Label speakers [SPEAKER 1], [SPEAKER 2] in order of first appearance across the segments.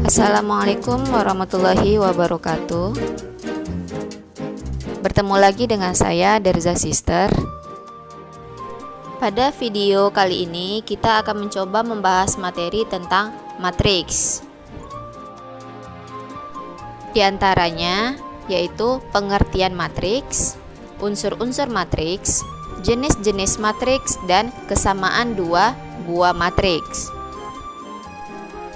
[SPEAKER 1] Assalamualaikum warahmatullahi wabarakatuh. Bertemu lagi dengan saya Derza Sister. Pada video kali ini kita akan mencoba membahas materi tentang matriks. Di antaranya yaitu pengertian matriks, unsur-unsur matriks, jenis-jenis matriks, dan kesamaan dua buah matriks.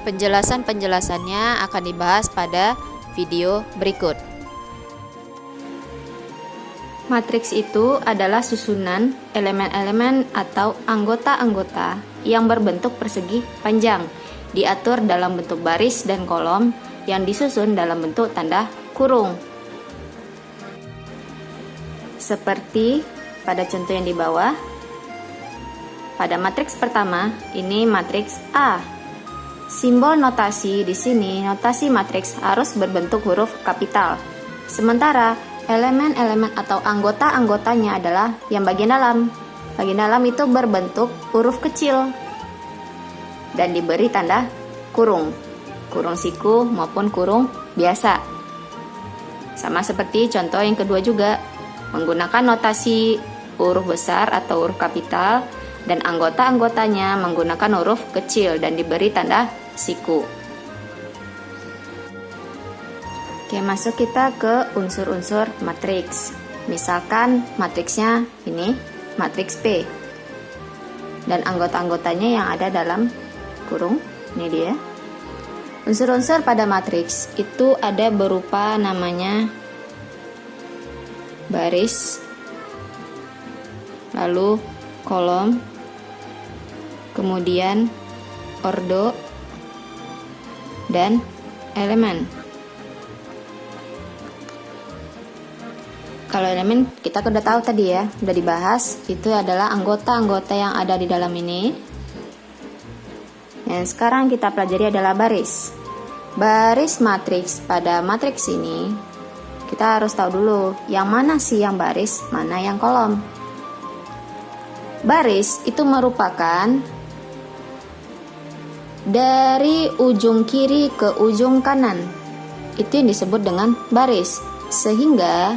[SPEAKER 1] Penjelasan-penjelasannya akan dibahas pada video berikut. Matriks itu adalah susunan elemen-elemen atau anggota-anggota yang berbentuk persegi panjang, diatur dalam bentuk baris dan kolom yang disusun dalam bentuk tanda kurung. Seperti pada contoh yang di bawah. Pada matriks pertama, ini matriks A. Simbol notasi di sini, notasi matriks harus berbentuk huruf kapital. Sementara elemen-elemen atau anggota-anggotanya adalah yang bagian dalam. Bagian dalam itu berbentuk huruf kecil dan diberi tanda kurung. Kurung siku maupun kurung biasa. Sama seperti contoh yang kedua juga, menggunakan notasi huruf besar atau huruf kapital, dan anggota-anggotanya menggunakan huruf kecil dan diberi tanda siku. Oke, masuk kita ke unsur-unsur matriks. Misalkan matriksnya ini matriks P, dan anggota-anggotanya yang ada dalam kurung, ini dia. Unsur-unsur pada matriks itu ada berupa namanya baris, lalu kolom, kemudian ordo, dan elemen. Kalau elemen kita udah tahu tadi ya, udah dibahas, itu adalah anggota-anggota yang ada di dalam ini. Yang sekarang kita pelajari adalah baris. Baris matriks. Pada matriks ini kita harus tahu dulu yang mana sih yang baris, mana yang kolom. Baris itu merupakan dari ujung kiri ke ujung kanan. Itu yang disebut dengan baris. Sehingga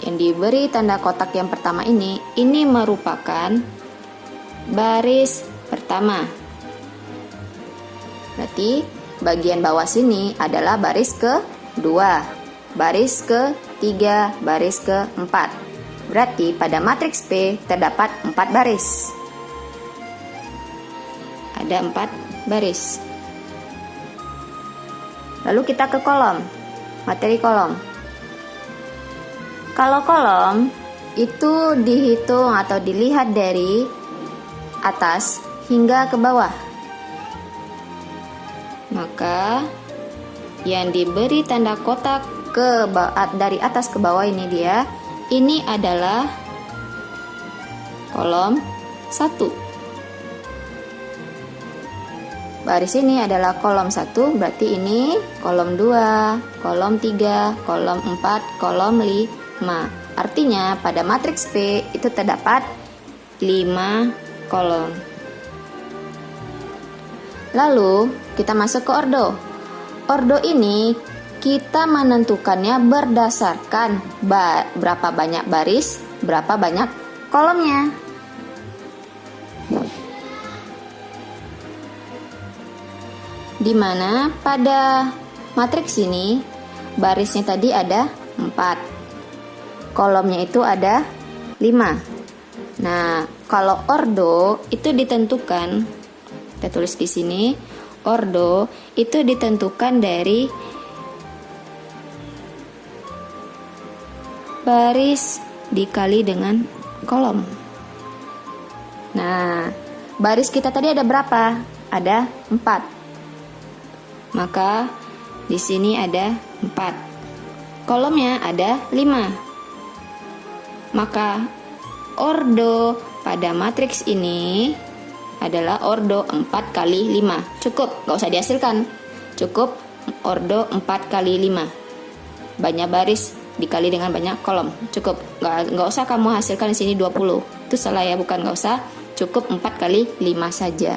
[SPEAKER 1] yang diberi tanda kotak yang pertama ini merupakan baris pertama. Berarti bagian bawah sini adalah baris kedua, baris ketiga, baris keempat. Berarti pada matriks P terdapat 4 baris. Ada 4 baris. Lalu kita ke kolom. Materi kolom. Kalau kolom itu dihitung atau dilihat dari atas hingga ke bawah. Maka yang diberi tanda kotak dari atas ke bawah ini dia, ini adalah kolom 1. Baris ini adalah kolom 1, berarti ini kolom 2, kolom 3, kolom 4, kolom 5. Artinya pada matriks P itu terdapat 5 kolom. Lalu kita masuk ke ordo. Ordo ini kita menentukannya berdasarkan berapa banyak baris, berapa banyak kolomnya. Dimana pada matriks ini barisnya tadi ada 4, kolomnya itu ada 5. Nah, kalau ordo itu ditentukan, kita tulis di sini, ordo itu ditentukan dari baris dikali dengan kolom. Nah, baris kita tadi ada berapa? Ada 4. Maka di sini ada 4. Kolomnya ada 5. Maka ordo pada matriks ini adalah ordo 4 kali 5. Cukup, gak usah dihasilkan. Cukup ordo 4 kali 5. Banyak baris dikali dengan banyak kolom. Cukup, nggak usah kamu hasilkan di sini 20. Itu salah ya, bukan, nggak usah. cukup 4 kali 5 saja.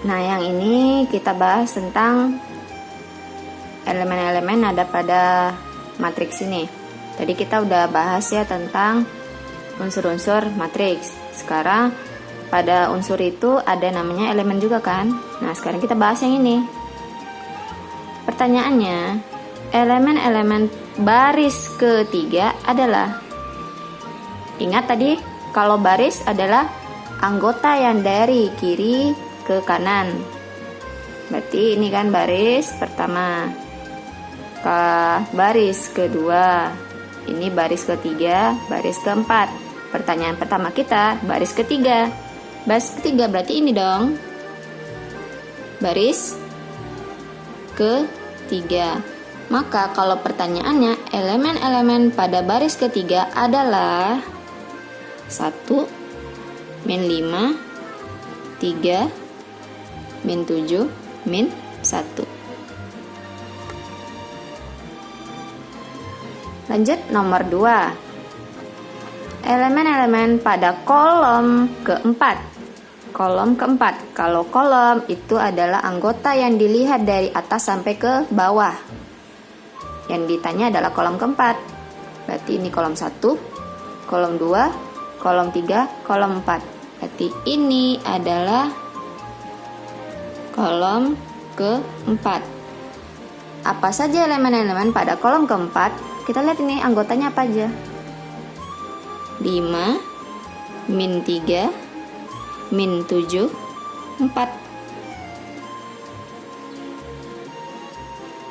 [SPEAKER 1] Nah, yang ini kita bahas tentang elemen-elemen ada pada matriks ini. Tadi kita udah bahas ya tentang unsur-unsur matriks. Sekarang pada unsur itu ada namanya elemen juga kan. Nah, sekarang kita bahas yang ini. Pertanyaannya, elemen-elemen baris ketiga adalah, ingat tadi kalau baris adalah anggota yang dari kiri ke kanan. Berarti ini kan baris pertama, baris kedua, ini baris ketiga, baris keempat. Pertanyaan pertama kita baris ketiga. Baris ketiga berarti ini dong, baris ketiga. Maka kalau pertanyaannya elemen-elemen pada baris ketiga adalah 1, min 5, 3, min 7, min 1. Lanjut nomor 2. Elemen-elemen pada kolom keempat. Kolom keempat. Kalau kolom itu adalah anggota yang dilihat dari atas sampai ke bawah. Yang ditanya adalah kolom keempat. Berarti ini kolom 1, kolom 2, kolom 3, kolom 4. Berarti ini adalah kolom keempat. Apa saja elemen-elemen pada kolom keempat? Kita lihat ini anggotanya apa aja. 5, min 3, min 7, 4.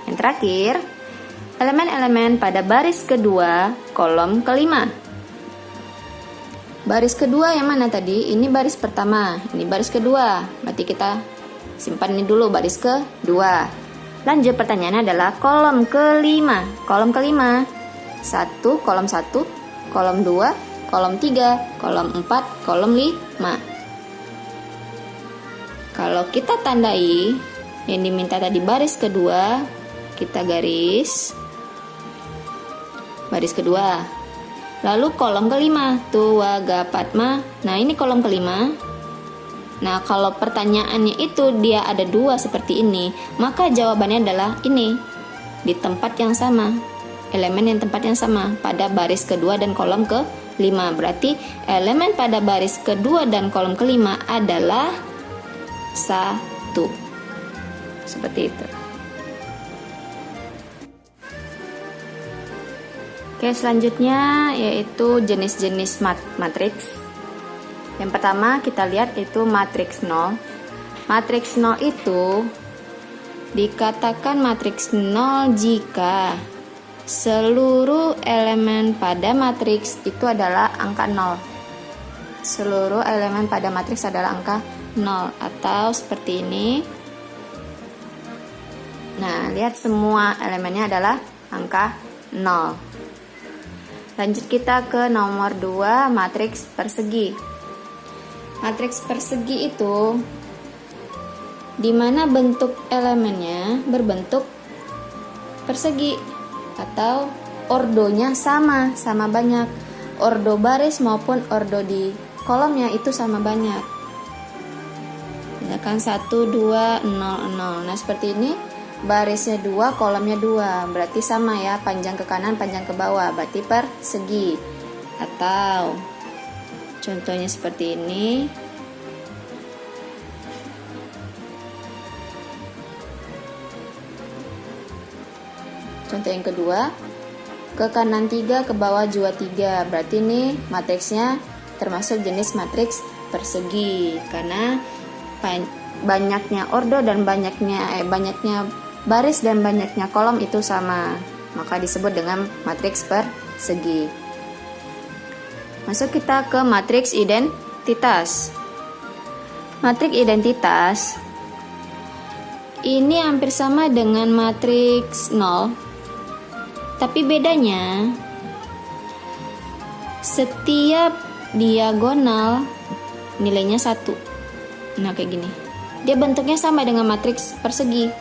[SPEAKER 1] Yang terakhir, elemen-elemen pada baris kedua kolom kelima. Baris kedua yang mana tadi? Ini baris pertama, ini baris kedua. Berarti kita simpan ini dulu baris kedua. Lanjut, pertanyaannya adalah kolom kelima. Kolom kelima, 1, kolom 1, kolom 2, kolom 3, kolom 4, kolom 5. Kalau kita tandai yang diminta tadi baris kedua, kita garis baris kedua. Lalu kolom kelima, tuwaga patma. Nah, ini kolom kelima. Nah, kalau pertanyaannya itu dia ada 2 seperti ini, maka jawabannya adalah ini, di tempat yang sama, elemen yang tempat yang sama pada baris kedua dan kolom kelima. Berarti elemen pada baris kedua dan kolom kelima adalah 1. Seperti itu. Oke, selanjutnya yaitu jenis-jenis matriks. Yang pertama kita lihat itu matriks 0. Matriks 0 itu dikatakan matriks 0 jika seluruh elemen pada matriks itu adalah angka 0. Seluruh elemen pada matriks adalah angka 0, atau seperti ini. Nah, lihat semua elemennya adalah angka 0. Lanjut kita ke nomor 2, matriks persegi. Matriks persegi itu dimana bentuk elemennya berbentuk persegi atau ordonya sama banyak. Ordo baris maupun ordo di kolomnya itu sama banyak. Misalkan 1, 2, 0, 0. Nah, seperti ini. Barisnya 2, kolomnya 2. Berarti sama ya, panjang ke kanan, panjang ke bawah. Berarti persegi. Atau contohnya seperti ini. Contoh yang kedua, ke kanan 3, ke bawah juga 3. Berarti ini matriksnya termasuk jenis matriks persegi, karena banyaknya ordo dan banyaknya baris dan banyaknya kolom itu sama, maka disebut dengan matriks persegi. Masuk kita ke matriks identitas. Matriks identitas ini hampir sama dengan matriks 0, tapi bedanya setiap diagonal nilainya 1. Nah, kayak gini. Dia bentuknya sama dengan matriks persegi.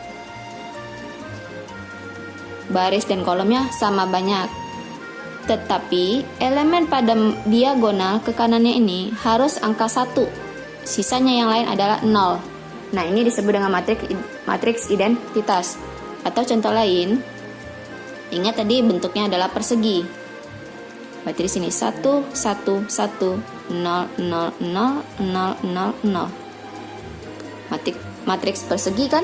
[SPEAKER 1] Baris dan kolomnya sama banyak. Tetapi elemen pada diagonal ke kanannya ini harus angka 1. Sisanya yang lain adalah 0. Nah, ini disebut dengan matriks identitas. Atau contoh lain, ingat tadi bentuknya adalah persegi. Berarti di sini 1 1 1 0 0 0 0 0. Matriks persegi kan?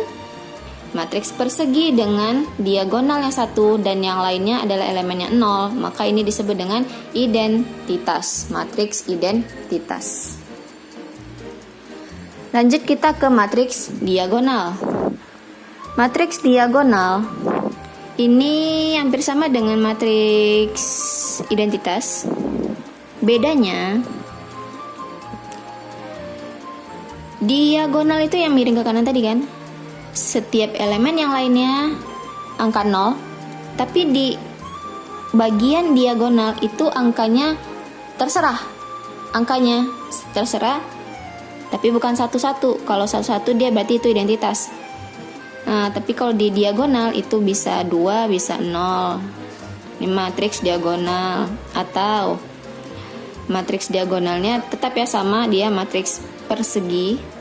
[SPEAKER 1] Matriks persegi dengan diagonal yang 1 dan yang lainnya adalah elemennya 0, maka ini disebut dengan identitas, matriks identitas. Lanjut kita ke matriks diagonal. Matriks diagonal ini hampir sama dengan matriks identitas. Bedanya, diagonal itu yang miring ke kanan tadi kan? Setiap elemen yang lainnya angka 0, tapi di bagian diagonal itu angkanya terserah. Angkanya terserah, tapi bukan satu-satu. Kalau satu-satu dia berarti itu identitas. Nah, tapi kalau di diagonal itu bisa 2, bisa 0. Ini matriks diagonal. Atau matriks diagonalnya tetap ya sama, dia matriks persegi.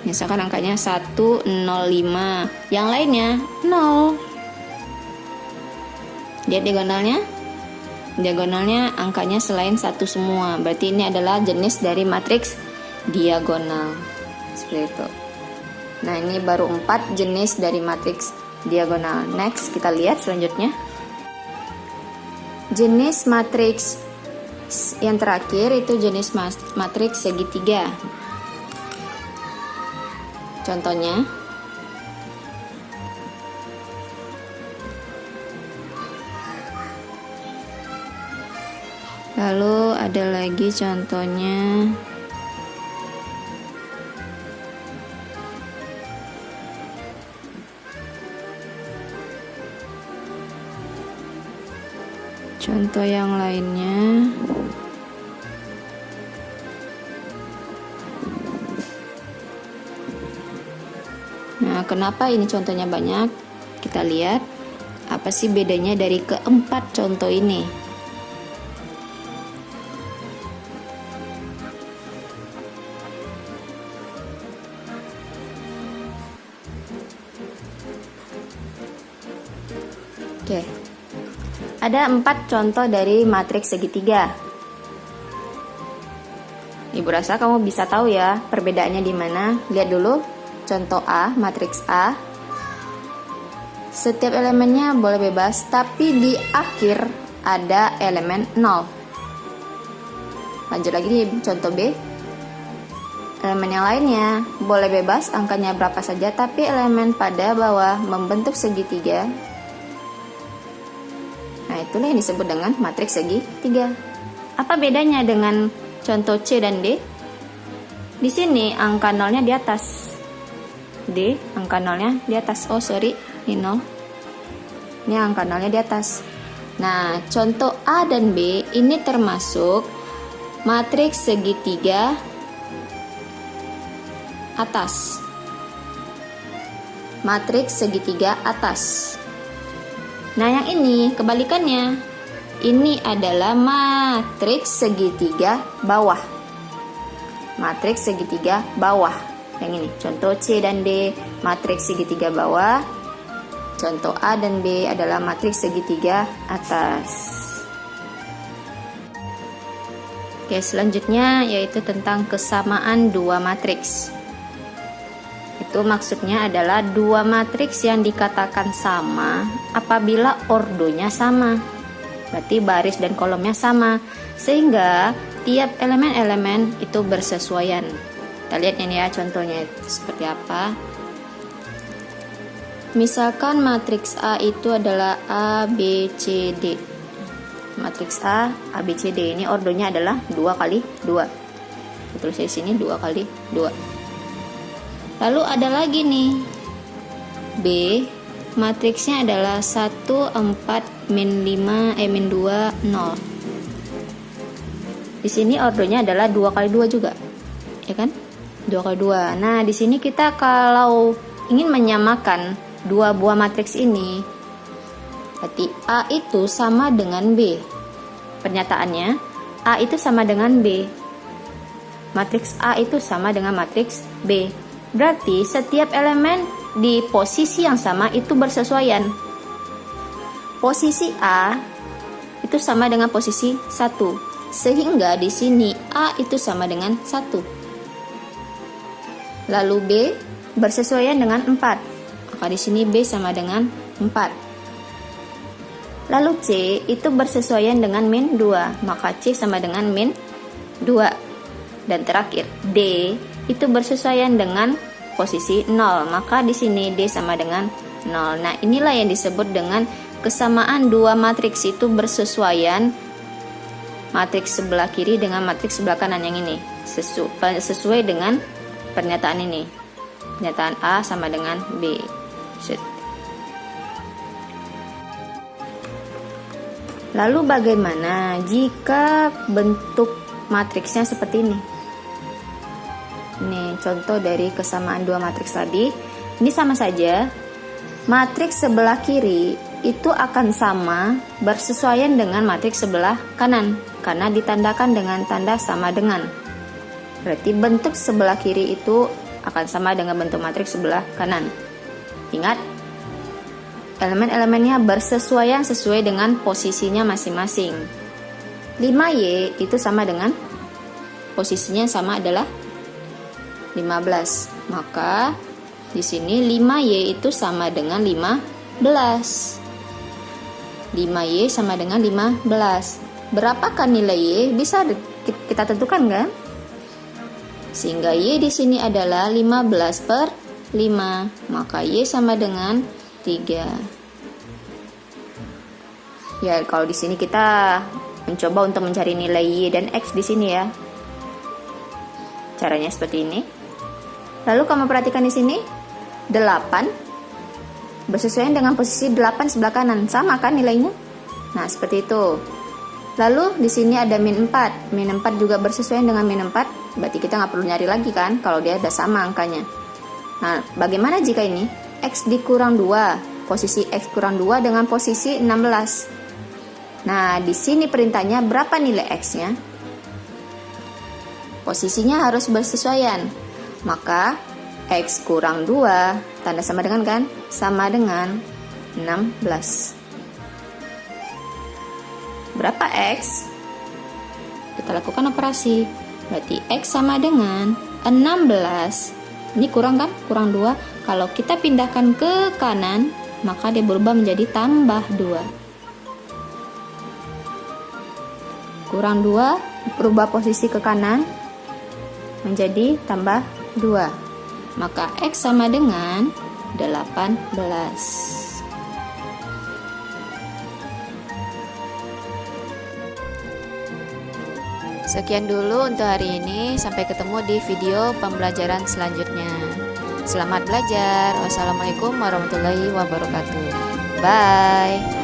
[SPEAKER 1] Misalkan angkanya 1, 0, 5. Yang lainnya 0. Lihat diagonalnya. Diagonalnya angkanya selain 1 semua. Berarti ini adalah jenis dari matriks diagonal. Seperti itu. Nah, ini baru 4 jenis dari matriks diagonal. Next, kita lihat selanjutnya. Jenis matriks yang terakhir itu jenis matriks segitiga. Contohnya, lalu ada lagi contohnya. Contoh yang lainnya. Nah, kenapa ini contohnya banyak? Kita lihat apa sih bedanya dari keempat contoh ini. Oke. Ada 4 contoh dari matriks segitiga. Ibu rasa kamu bisa tahu ya perbedaannya di mana. Lihat dulu. Contoh A, matriks A. Setiap elemennya boleh bebas, tapi di akhir ada elemen 0. Lanjut lagi di contoh B. Elemen yang lainnya boleh bebas, angkanya berapa saja, tapi elemen pada bawah membentuk segitiga. Nah, itulah yang disebut dengan matriks segitiga. Apa bedanya dengan contoh C dan D? Di sini angka 0-nya di atas. D, angka 0-nya di atas. Oh sorry, ini 0. Ini angka 0-nya di atas. Nah, contoh A dan B ini termasuk matriks segitiga atas. Matriks segitiga atas. Nah, yang ini kebalikannya. Ini adalah matriks segitiga bawah. Matriks segitiga bawah. Yang ini, contoh C dan D, matriks segitiga bawah. Contoh A dan B adalah matriks segitiga atas. Oke, selanjutnya yaitu tentang kesamaan dua matriks. Itu maksudnya adalah dua matriks yang dikatakan sama apabila ordonya sama. Berarti baris dan kolomnya sama, sehingga tiap elemen-elemen itu bersesuaian. Kita lihat ini ya contohnya itu seperti apa. Misalkan matriks A itu adalah A, B, C, D. Matriks A, B, C, D ini ordonya adalah 2 kali 2. Terus di sini 2 kali 2. Lalu ada lagi nih B, matriksnya adalah 1, 4, min 5, min 2, 0. Di sini ordonya adalah 2 kali 2 juga. Ya kan? 2 kali 2. Nah, di sini kita kalau ingin menyamakan dua buah matriks ini, berarti A itu sama dengan B. pernyataannya, A itu sama dengan B. Matriks A itu sama dengan matriks B. Berarti setiap elemen di posisi yang sama itu bersesuaian. Posisi A itu sama dengan posisi 1. Sehingga di sini A itu sama dengan 1. Lalu B bersesuaian dengan 4. Maka di sini B sama dengan 4. Lalu C itu bersesuaian dengan min 2. Maka C sama dengan min 2. Dan terakhir D itu bersesuaian dengan posisi 0. Maka di sini D sama dengan 0. Nah, inilah yang disebut dengan kesamaan dua matriks itu bersesuaian. Matriks sebelah kiri dengan matriks sebelah kanan yang ini sesuai dengan pernyataan ini. Pernyataan A sama dengan B. Lalu bagaimana jika bentuk matriksnya seperti ini? Ini contoh dari kesamaan dua matriks tadi. Ini sama saja. Matriks sebelah kiri itu akan sama bersesuaian dengan matriks sebelah kanan karena ditandakan dengan tanda sama dengan. Berarti bentuk sebelah kiri itu akan sama dengan bentuk matriks sebelah kanan. Ingat, elemen-elemennya bersesuaian sesuai dengan posisinya masing-masing. 5Y itu sama dengan posisinya sama adalah 15. Maka di sini 5Y itu sama dengan 15. 5Y sama dengan 15. Berapakah nilai Y? Bisa kita tentukan kan? Sehingga Y di sini adalah 15 per 5. Maka Y sama dengan 3. Ya, kalau di sini kita mencoba untuk mencari nilai Y dan X di sini ya. Caranya seperti ini. Lalu kamu perhatikan di sini 8 bersesuaian dengan posisi 8 sebelah kanan, sama kan nilainya? Nah, seperti itu. Lalu di sini ada min 4. Min 4 juga bersesuaian dengan min 4, berarti kita nggak perlu nyari lagi kan kalau dia udah sama angkanya. Nah, bagaimana jika ini X dikurang 2, posisi X kurang 2 dengan posisi 16. Nah, di sini perintahnya berapa nilai X-nya? Posisinya harus bersesuaian. Maka X kurang 2, tanda sama dengan kan? Sama dengan 16. Berapa X? Kita lakukan operasi. Berarti X sama dengan 16. Ini kurang kan? Kurang 2. Kalau kita pindahkan ke kanan, maka dia berubah menjadi tambah 2. Kurang 2, berubah posisi ke kanan menjadi tambah 2. Maka X sama dengan 18. Sekian dulu untuk hari ini. Sampai ketemu di video pembelajaran selanjutnya. Selamat belajar. Wassalamualaikum warahmatullahi wabarakatuh. Bye.